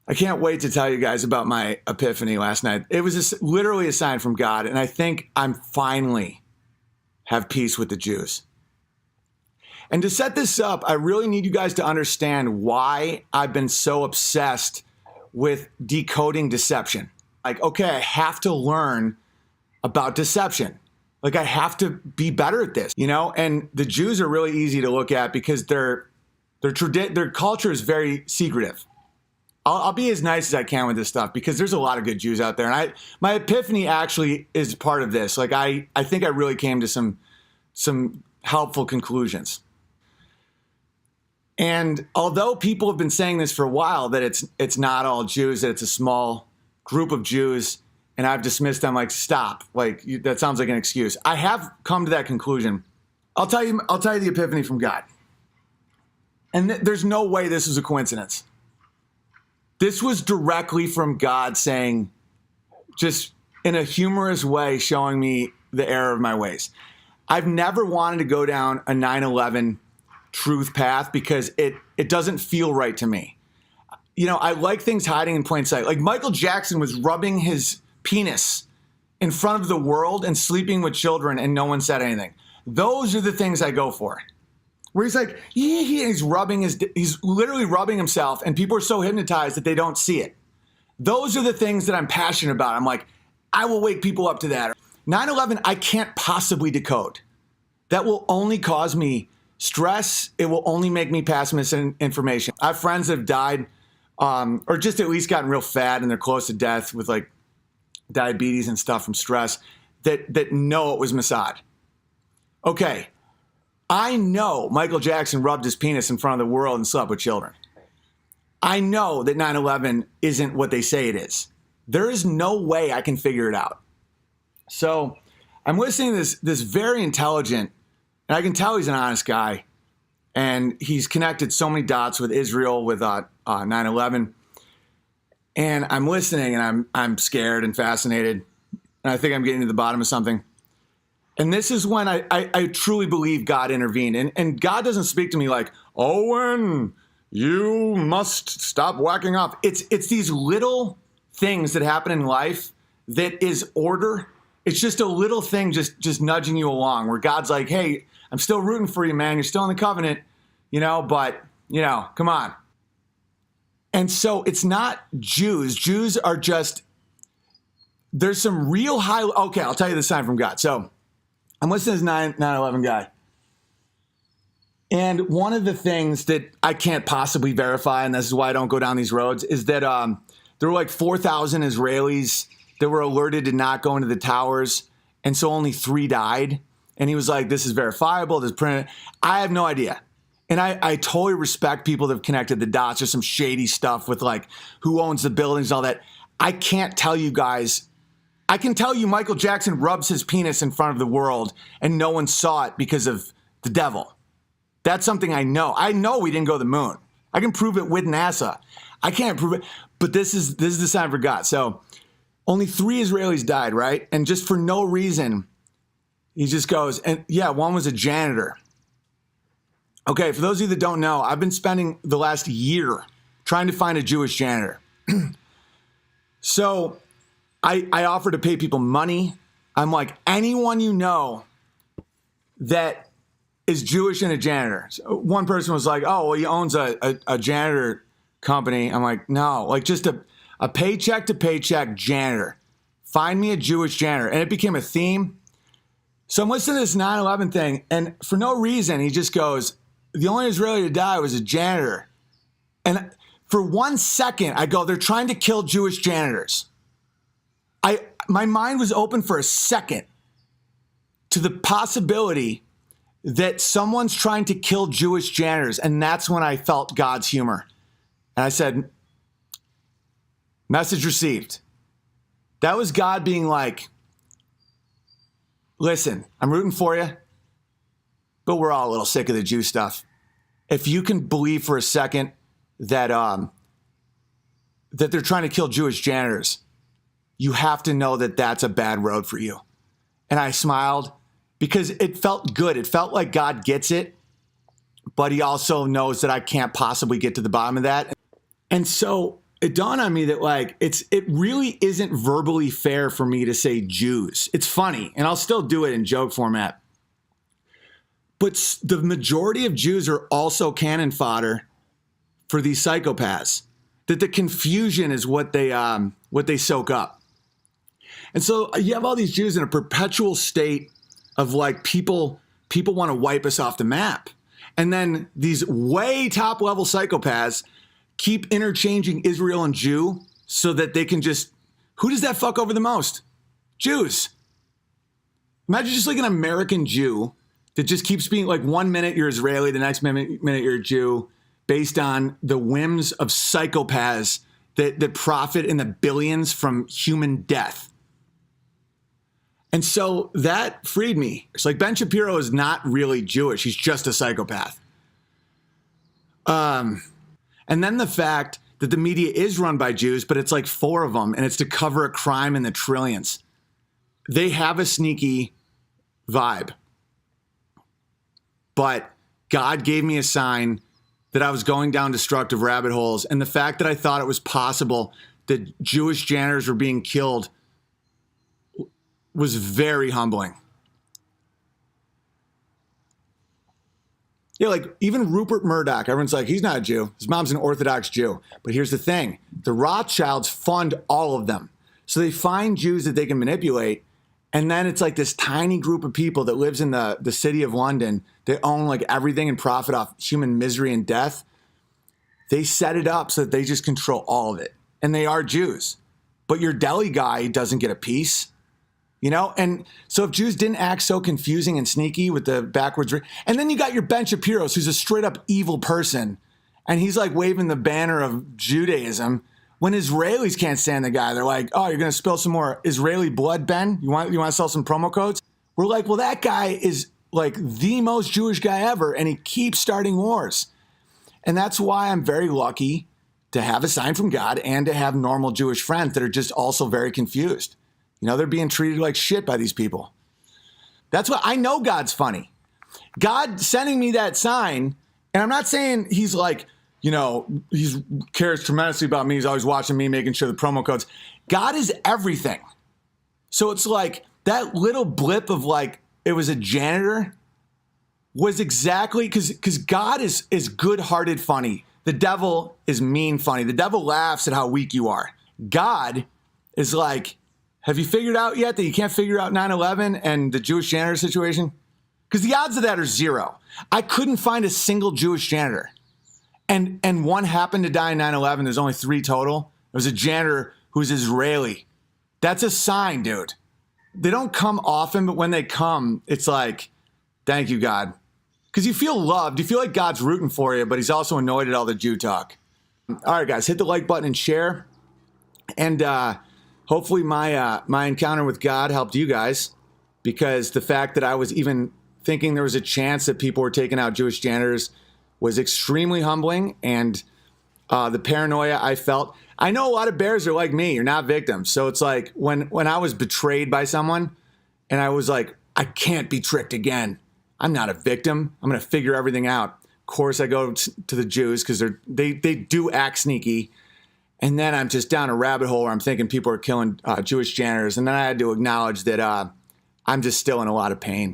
I can't wait to tell you guys about my epiphany last night. It was just literally a sign from God, and I think I'm finally have peace with the Jews. And to set this up, I really need you guys to understand why I've been so obsessed with decoding deception. Like, okay, I have to learn about deception. Like, I have to be better at this, you know? And the Jews are really easy to look at because their culture is very secretive. I'll be as nice as I can with this stuff because there's a lot of good Jews out there. And my epiphany actually is part of this. Like, I think I really came to some helpful conclusions. And although people have been saying this for a while, that it's not all Jews, that it's a small group of Jews, and I've dismissed them, like, stop. Like, that sounds like an excuse. I have come to that conclusion. I'll tell you the epiphany from God. And there's no way this is a coincidence. This was directly from God saying, just in a humorous way, showing me the error of my ways. I've never wanted to go down a 9/11 truth path because it doesn't feel right to me. You know, I like things hiding in plain sight. Like Michael Jackson was rubbing his penis in front of the world and sleeping with children and no one said anything. Those are the things I go for. Where he's like, he's literally rubbing himself and people are so hypnotized that they don't see it. Those are the things that I'm passionate about. I'm like, I will wake people up to that. 9/11, I can't possibly decode. That will only cause me stress. It will only make me pass misinformation. I have friends that have died or just at least gotten real fat and they're close to death with like diabetes and stuff from stress that know it was Mossad. Okay. I know Michael Jackson rubbed his penis in front of the world and slept with children. I know that 9/11 isn't what they say it is. There is no way I can figure it out. So I'm listening to this very intelligent, and I can tell he's an honest guy, and he's connected so many dots with Israel, with 9/11. And I'm listening, and I'm scared and fascinated, and I think I'm getting to the bottom of something. And this is when I truly believe God intervened. And God doesn't speak to me like, Owen, you must stop whacking off. It's these little things that happen in life that is order. It's just a little thing just nudging you along where God's like, hey, I'm still rooting for you, man. You're still in the covenant, but, come on. And so it's not Jews. Jews are just, there's some real high, okay, I'll tell you the sign from God. So I'm listening to this 9/11 guy. And one of the things that I can't possibly verify, and this is why I don't go down these roads, is that there were like 4,000 Israelis that were alerted to not go into the towers. And so only 3 died. And he was like, this is verifiable. This printed. I have no idea. And I totally respect people that have connected the dots. There's some shady stuff with like who owns the buildings, all that. I can't tell you guys. I can tell you Michael Jackson rubs his penis in front of the world and no one saw it because of the devil. That's something I know. I know we didn't go to the moon. I can prove it with NASA. I can't prove it, but this is the sign for God. So only 3 Israelis died, right? And just for no reason, he just goes, and yeah, one was a janitor. Okay, for those of you that don't know, I've been spending the last year trying to find a Jewish janitor. So I offer to pay people money. I'm like, anyone you know that is Jewish and a janitor. So one person was like, oh, well, he owns a janitor company. I'm like, no, like just a paycheck to paycheck janitor. Find me a Jewish janitor. And it became a theme. So I'm listening to this 9/11 thing, and for no reason, he just goes, the only Israeli to die was a janitor. And for 1 second, I go, they're trying to kill Jewish janitors. My mind was open for a second to the possibility that someone's trying to kill Jewish janitors. And that's when I felt God's humor. And I said, message received. That was God being like, listen, I'm rooting for you, but we're all a little sick of the Jew stuff. If you can believe for a second that they're trying to kill Jewish janitors, you have to know that that's a bad road for you. And I smiled because it felt good. It felt like God gets it, but he also knows that I can't possibly get to the bottom of that. And so it dawned on me that like it really isn't verbally fair for me to say Jews. It's funny, and I'll still do it in joke format. But the majority of Jews are also cannon fodder for these psychopaths. That the confusion is what they soak up. And so you have all these Jews in a perpetual state of like people want to wipe us off the map. And then these way top level psychopaths keep interchanging Israel and Jew so that they can just, who does that fuck over the most? Jews. Imagine just like an American Jew that just keeps being like 1 minute you're Israeli, the next minute you're a Jew, based on the whims of psychopaths that profit in the billions from human death. And so that freed me. It's like Ben Shapiro is not really Jewish. He's just a psychopath. And then the fact that the media is run by Jews, but it's like 4 of them, and it's to cover a crime in the trillions. They have a sneaky vibe. But God gave me a sign that I was going down destructive rabbit holes. And the fact that I thought it was possible that Jewish janitors were being killed was very humbling. Yeah, like even Rupert Murdoch, everyone's like, he's not a Jew. His mom's an Orthodox Jew. But here's the thing. The Rothschilds fund all of them. So they find Jews that they can manipulate. And then it's like this tiny group of people that lives in the city of London that own like everything and profit off human misery and death. They set it up so that they just control all of it. And they are Jews. But your deli guy doesn't get a piece. You know, and so if Jews didn't act so confusing and sneaky with the backwards, and then you got your Ben Shapiro's, who's a straight up evil person, and he's like waving the banner of Judaism when Israelis can't stand the guy. They're like, oh, you're going to spill some more Israeli blood, Ben? You want to sell some promo codes? We're like, well, that guy is like the most Jewish guy ever, and he keeps starting wars. And that's why I'm very lucky to have a sign from God and to have normal Jewish friends that are just also very confused. You know, they're being treated like shit by these people. That's why I know God's funny. God sending me that sign, and I'm not saying he's like, you know, he cares tremendously about me. He's always watching me, making sure the promo codes. God is everything. So it's like that little blip of like, it was a janitor was exactly, because God is good-hearted funny. The devil is mean funny. The devil laughs at how weak you are. God is like, have you figured out yet that you can't figure out 9/11 and the Jewish janitor situation? Because the odds of that are 0. I couldn't find a single Jewish janitor. And one happened to die in 9/11. There's only 3 total. There was a janitor who's Israeli. That's a sign, dude. They don't come often, but when they come, it's like, thank you, God. Because you feel loved. You feel like God's rooting for you, but he's also annoyed at all the Jew talk. All right, guys, hit the like button and share. And hopefully my encounter with God helped you guys, because the fact that I was even thinking there was a chance that people were taking out Jewish janitors was extremely humbling. And the paranoia I felt. I know a lot of bears are like me. You're not victims. So it's like when I was betrayed by someone and I was like, I can't be tricked again. I'm not a victim. I'm going to figure everything out. Of course, I go to the Jews because they do act sneaky. And then I'm just down a rabbit hole where I'm thinking people are killing Jewish janitors. And then I had to acknowledge that I'm just still in a lot of pain.